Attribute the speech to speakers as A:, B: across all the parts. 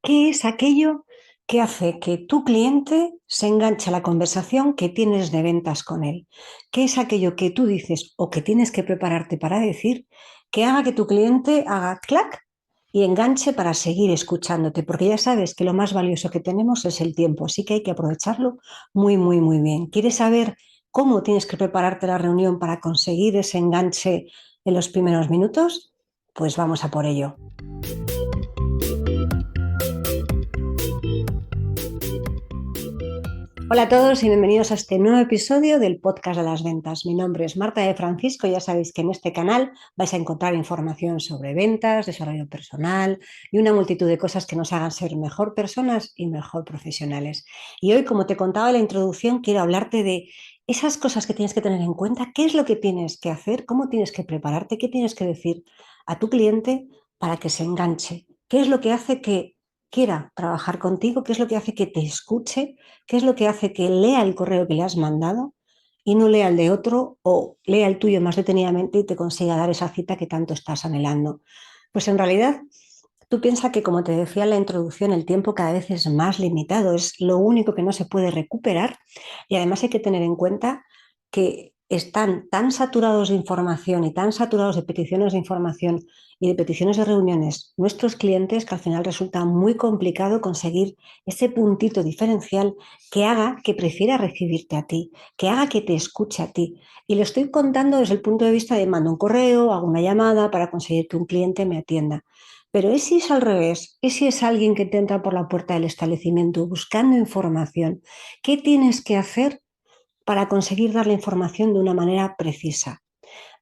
A: ¿Qué es aquello que hace que tu cliente se enganche a la conversación que tienes de ventas con él? ¿Qué es aquello que tú dices o que tienes que prepararte para decir que haga que tu cliente haga clac y enganche para seguir escuchándote? Porque ya sabes que lo más valioso que tenemos es el tiempo, así que hay que aprovecharlo muy, muy, muy bien. ¿Quieres saber cómo tienes que prepararte la reunión para conseguir ese enganche en los primeros minutos? Pues vamos a por ello. Hola a todos y bienvenidos a este nuevo episodio del podcast de las ventas. Mi nombre es Marta de Francisco. Ya sabéis que en este canal vais a encontrar información sobre ventas, desarrollo personal y una multitud de cosas que nos hagan ser mejor personas y mejor profesionales. Y hoy, como te contaba en la introducción, quiero hablarte de esas cosas que tienes que tener en cuenta, qué es lo que tienes que hacer, cómo tienes que prepararte, qué tienes que decir a tu cliente para que se enganche, qué es lo que hace que quiera trabajar contigo, qué es lo que hace que te escuche. ¿Qué es lo que hace que lea el correo que le has mandado y no lea el de otro o lea el tuyo más detenidamente y te consiga dar esa cita que tanto estás anhelando? Pues en realidad, tú piensas que, como te decía en la introducción, el tiempo cada vez es más limitado, es lo único que no se puede recuperar y además hay que tener en cuenta que están tan saturados de información y tan saturados de peticiones de información y de peticiones de reuniones nuestros clientes que al final resulta muy complicado conseguir ese puntito diferencial que haga que prefiera recibirte a ti, que haga que te escuche a ti. Y lo estoy contando desde el punto de vista de mando un correo, hago una llamada para conseguir que un cliente me atienda. Pero ¿y si es al revés? ¿Y si es alguien que te entra por la puerta del establecimiento buscando información? ¿Qué tienes que hacer para conseguir dar la información de una manera precisa?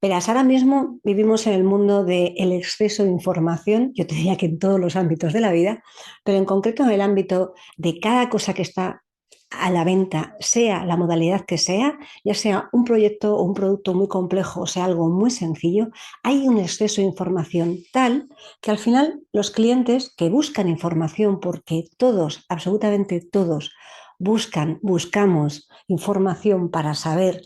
A: Verás, ahora mismo vivimos en el mundo del exceso de información, yo te diría que en todos los ámbitos de la vida, pero en concreto en el ámbito de cada cosa que está a la venta, sea la modalidad que sea, ya sea un proyecto o un producto muy complejo, o sea algo muy sencillo, hay un exceso de información tal que al final los clientes que buscan información, porque todos, absolutamente todos, buscamos información para saber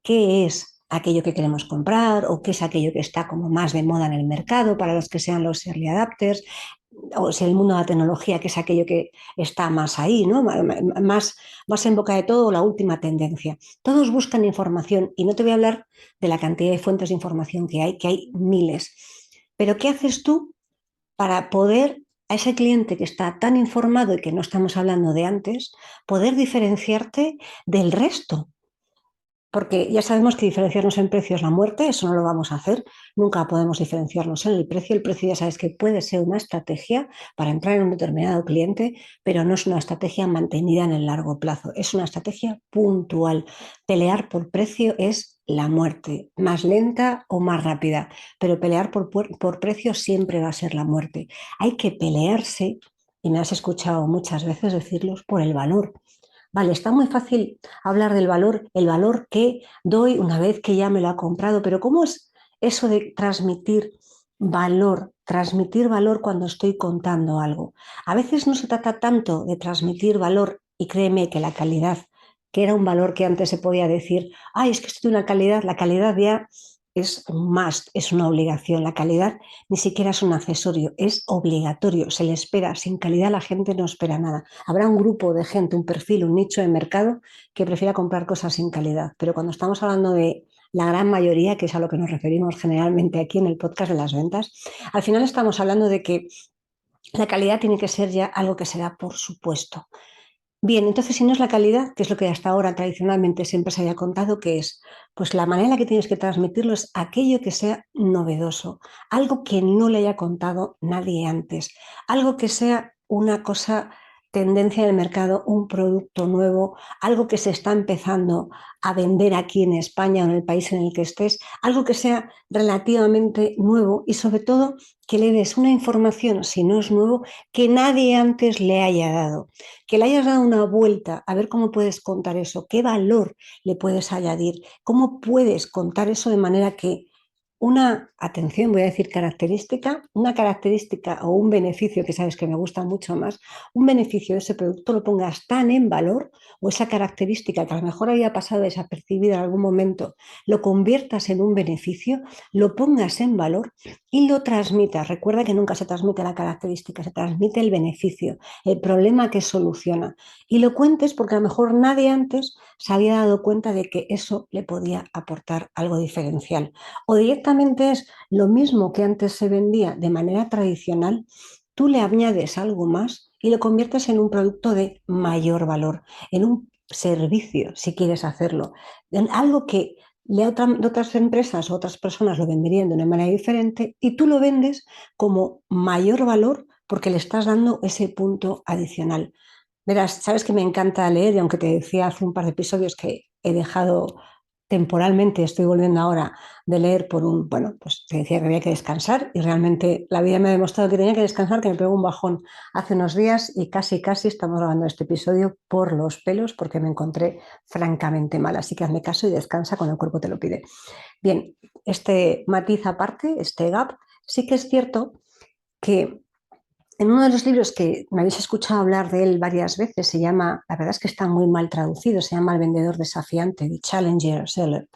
A: qué es aquello que queremos comprar o qué es aquello que está como más de moda en el mercado para los que sean los early adapters, o si el mundo de la tecnología, que es aquello que está más ahí, ¿no? Más en boca de todo, la última tendencia. Todos buscan información y no te voy a hablar de la cantidad de fuentes de información que hay miles. Pero ¿qué haces tú para poder a ese cliente que está tan informado y que no estamos hablando de antes, poder diferenciarte del resto? Porque ya sabemos que diferenciarnos en precio es la muerte, eso no lo vamos a hacer, nunca podemos diferenciarnos en el precio. El precio ya sabes que puede ser una estrategia para entrar en un determinado cliente, pero no es una estrategia mantenida en el largo plazo, es una estrategia puntual. Pelear por precio es la muerte, más lenta o más rápida, pero pelear por precio siempre va a ser la muerte. Hay que pelearse, y me has escuchado muchas veces decirlos, por el valor. Vale, está muy fácil hablar del valor, el valor que doy una vez que ya me lo ha comprado, pero ¿cómo es eso de transmitir valor? Transmitir valor cuando estoy contando algo. A veces no se trata tanto de transmitir valor, y créeme que la calidad, que era un valor que antes se podía decir, ay, es que esto tiene una calidad, la calidad ya es un must, es una obligación. La calidad ni siquiera es un accesorio, es obligatorio, se le espera. Sin calidad la gente no espera nada. Habrá un grupo de gente, un perfil, un nicho de mercado que prefiera comprar cosas sin calidad, pero cuando estamos hablando de la gran mayoría, que es a lo que nos referimos generalmente aquí en el podcast de las ventas, al final estamos hablando de que la calidad tiene que ser ya algo que se da por supuesto. Bien, entonces si no es la calidad, que es lo que hasta ahora tradicionalmente siempre se había contado, que es, pues la manera en la que tienes que transmitirlo es aquello que sea novedoso, algo que no le haya contado nadie antes, algo que sea una cosa tendencia en el mercado, un producto nuevo, algo que se está empezando a vender aquí en España o en el país en el que estés, algo que sea relativamente nuevo y sobre todo que le des una información, si no es nuevo, que nadie antes le haya dado, que le hayas dado una vuelta a ver cómo puedes contar eso, qué valor le puedes añadir, cómo puedes contar eso de manera que una, atención, voy a decir característica, una característica o un beneficio que sabes que me gusta mucho más, un beneficio de ese producto lo pongas tan en valor o esa característica que a lo mejor había pasado desapercibida en algún momento, lo conviertas en un beneficio, lo pongas en valor y lo transmitas. Recuerda que nunca se transmite la característica, se transmite el beneficio, el problema que soluciona. Y lo cuentes porque a lo mejor nadie antes se había dado cuenta de que eso le podía aportar algo diferencial. O directamente es lo mismo que antes se vendía de manera tradicional, tú le añades algo más y lo conviertes en un producto de mayor valor, en un servicio, si quieres hacerlo, en algo que otras empresas o otras personas lo venderían de una manera diferente y tú lo vendes como mayor valor porque le estás dando ese punto adicional. Verás, sabes que me encanta leer y aunque te decía hace un par de episodios que he dejado temporalmente, estoy volviendo ahora de leer por bueno, pues te decía que había que descansar y realmente la vida me ha demostrado que tenía que descansar, que me pegó un bajón hace unos días y casi estamos grabando este episodio por los pelos porque me encontré francamente mal. Así que hazme caso y descansa cuando el cuerpo te lo pide. Bien, este matiz aparte, este gap, sí que es cierto que en uno de los libros que me habéis escuchado hablar de él varias veces, se llama, la verdad es que está muy mal traducido, se llama El vendedor desafiante, The Challenger Seller.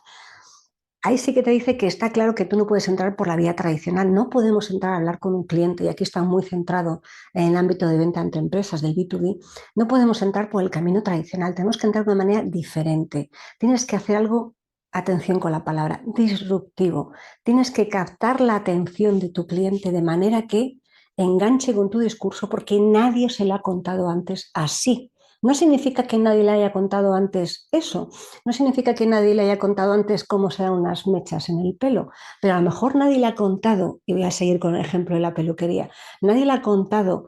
A: Ahí sí que te dice que está claro que tú no puedes entrar por la vía tradicional, no podemos entrar a hablar con un cliente, y aquí está muy centrado en el ámbito de venta entre empresas, del B2B, no podemos entrar por el camino tradicional, tenemos que entrar de una manera diferente, tienes que hacer algo, atención con la palabra, disruptivo, tienes que captar la atención de tu cliente de manera que enganche con tu discurso porque nadie se lo ha contado antes así. No significa que nadie le haya contado antes eso, no significa que nadie le haya contado antes cómo se dan unas mechas en el pelo, pero a lo mejor nadie le ha contado, y voy a seguir con el ejemplo de la peluquería, nadie le ha contado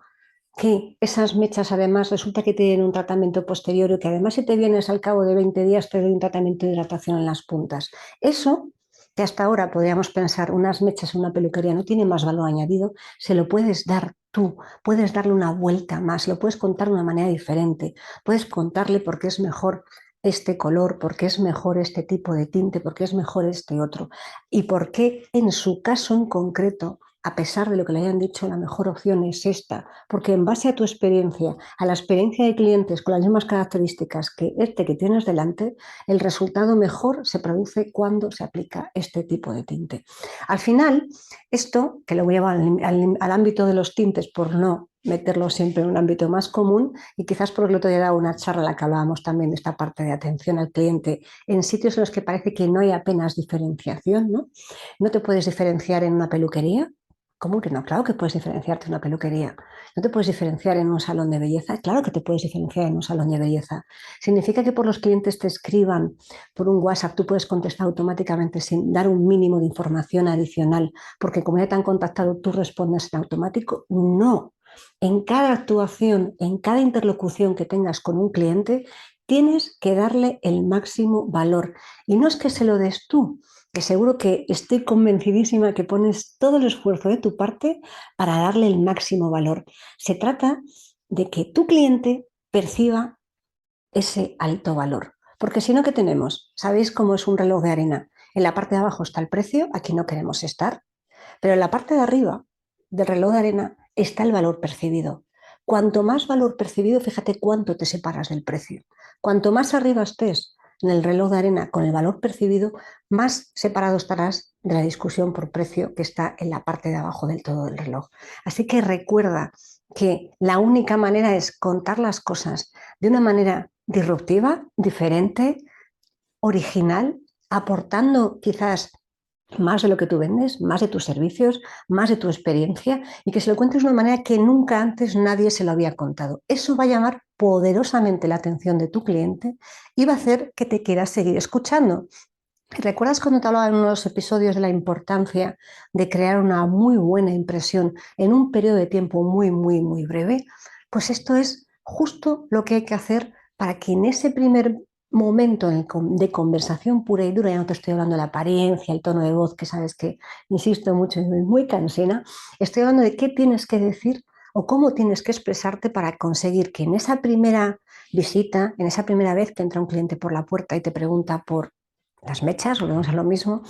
A: que esas mechas además resulta que tienen un tratamiento posterior y que además si te vienes al cabo de 20 días te doy un tratamiento de hidratación en las puntas. Eso que hasta ahora podríamos pensar unas mechas en una peluquería no tiene más valor añadido, se lo puedes dar tú, puedes darle una vuelta más, lo puedes contar de una manera diferente, puedes contarle por qué es mejor este color, por qué es mejor este tipo de tinte, por qué es mejor este otro y por qué en su caso en concreto, a pesar de lo que le hayan dicho, la mejor opción es esta, porque en base a tu experiencia, a la experiencia de clientes con las mismas características que este que tienes delante, el resultado mejor se produce cuando se aplica este tipo de tinte. Al final, esto, que lo voy a llevar al ámbito de los tintes por no meterlo siempre en un ámbito más común y quizás porque el otro día dado una charla en la que hablábamos también de esta parte de atención al cliente en sitios en los que parece que no hay apenas diferenciación, ¿no? No te puedes diferenciar en una peluquería. ¿Cómo que no? Claro que puedes diferenciarte en una peluquería. ¿No te puedes diferenciar en un salón de belleza? Claro que te puedes diferenciar en un salón de belleza. ¿Significa que por los clientes te escriban por un WhatsApp tú puedes contestar automáticamente sin dar un mínimo de información adicional? Porque como ya te han contactado, tú respondes en automático. No. En cada actuación, en cada interlocución que tengas con un cliente, tienes que darle el máximo valor. Y no es que se lo des tú, que seguro que estoy convencidísima que pones todo el esfuerzo de tu parte para darle el máximo valor. Se trata de que tu cliente perciba ese alto valor. Porque si no, ¿qué tenemos? ¿Sabéis cómo es un reloj de arena? En la parte de abajo está el precio, aquí no queremos estar, pero en la parte de arriba del reloj de arena está el valor percibido. Cuanto más valor percibido, fíjate cuánto te separas del precio. Cuanto más arriba estés en el reloj de arena con el valor percibido, más separado estarás de la discusión por precio que está en la parte de abajo del todo del reloj. Así que recuerda que la única manera es contar las cosas de una manera disruptiva, diferente, original, aportando quizás más de lo que tú vendes, más de tus servicios, más de tu experiencia y que se lo cuentes de una manera que nunca antes nadie se lo había contado. Eso va a llamar poderosamente la atención de tu cliente y va a hacer que te quieras seguir escuchando. ¿Recuerdas cuando te hablaba en unos episodios de la importancia de crear una muy buena impresión en un periodo de tiempo muy breve? Pues esto es justo lo que hay que hacer para que en ese primer momento de conversación pura y dura, ya no te estoy hablando de la apariencia, el tono de voz, que sabes que insisto mucho y soy muy cansina, estoy hablando de qué tienes que decir o cómo tienes que expresarte para conseguir que en esa primera visita, en esa primera vez que entra un cliente por la puerta y te pregunta por las mechas, volvemos a lo mismo,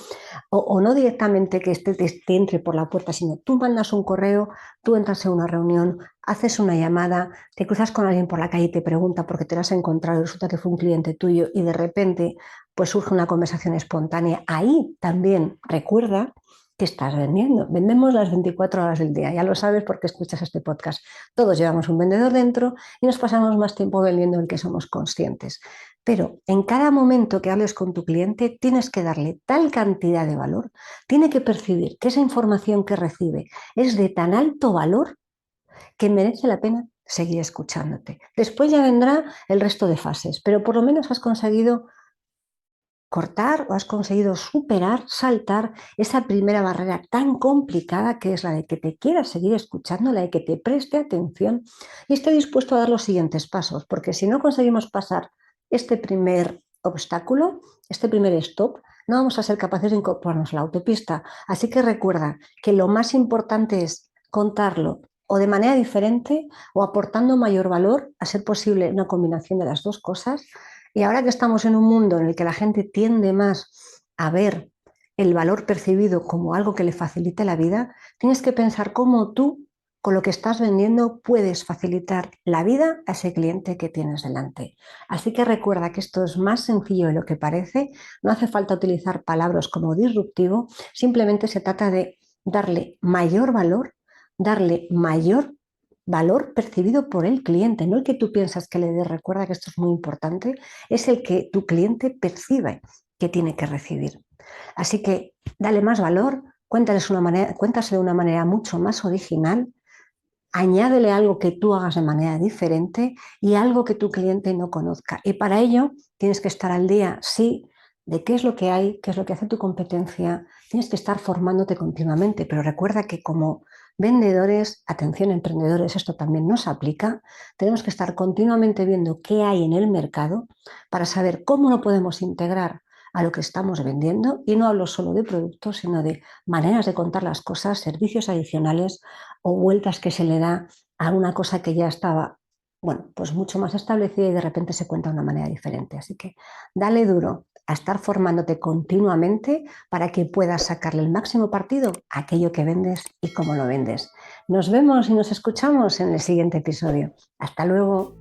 A: o no directamente que te entre por la puerta, sino tú mandas un correo, tú entras en una reunión, haces una llamada, te cruzas con alguien por la calle y te pregunta por qué te lo has encontrado y resulta que fue un cliente tuyo y de repente pues surge una conversación espontánea. Ahí también recuerda que estás vendiendo. Vendemos las 24 horas del día, ya lo sabes porque escuchas este podcast. Todos llevamos un vendedor dentro y nos pasamos más tiempo vendiendo del que somos conscientes. Pero en cada momento que hables con tu cliente tienes que darle tal cantidad de valor, tiene que percibir que esa información que recibe es de tan alto valor que merece la pena seguir escuchándote. Después ya vendrá el resto de fases, pero por lo menos has conseguido cortar o has conseguido superar, saltar esa primera barrera tan complicada que es la de que te quieras seguir escuchando, la de que te preste atención y esté dispuesto a dar los siguientes pasos, porque si no conseguimos pasar este primer obstáculo, este primer stop, no vamos a ser capaces de incorporarnos a la autopista. Así que recuerda que lo más importante es contarlo o de manera diferente o aportando mayor valor, a ser posible una combinación de las dos cosas. Y ahora que estamos en un mundo en el que la gente tiende más a ver el valor percibido como algo que le facilita la vida, tienes que pensar cómo tú, con lo que estás vendiendo, puedes facilitar la vida a ese cliente que tienes delante. Así que recuerda que esto es más sencillo de lo que parece, no hace falta utilizar palabras como disruptivo, simplemente se trata de darle mayor valor percibido por el cliente, no el que tú piensas que le dé. Recuerda que esto es muy importante, es el que tu cliente percibe que tiene que recibir. Así que dale más valor, cuéntaselo de una manera mucho más original, añádele algo que tú hagas de manera diferente y algo que tu cliente no conozca. Y para ello tienes que estar al día, sí, de qué es lo que hay, qué es lo que hace tu competencia, tienes que estar formándote continuamente, pero recuerda que como vendedores, atención emprendedores, esto también nos aplica, tenemos que estar continuamente viendo qué hay en el mercado para saber cómo lo podemos integrar a lo que estamos vendiendo, y no hablo solo de productos, sino de maneras de contar las cosas, servicios adicionales o vueltas que se le da a una cosa que ya estaba, bueno, pues mucho más establecida y de repente se cuenta de una manera diferente. Así que dale duro a estar formándote continuamente para que puedas sacarle el máximo partido a aquello que vendes y cómo lo vendes. Nos vemos y nos escuchamos en el siguiente episodio. Hasta luego.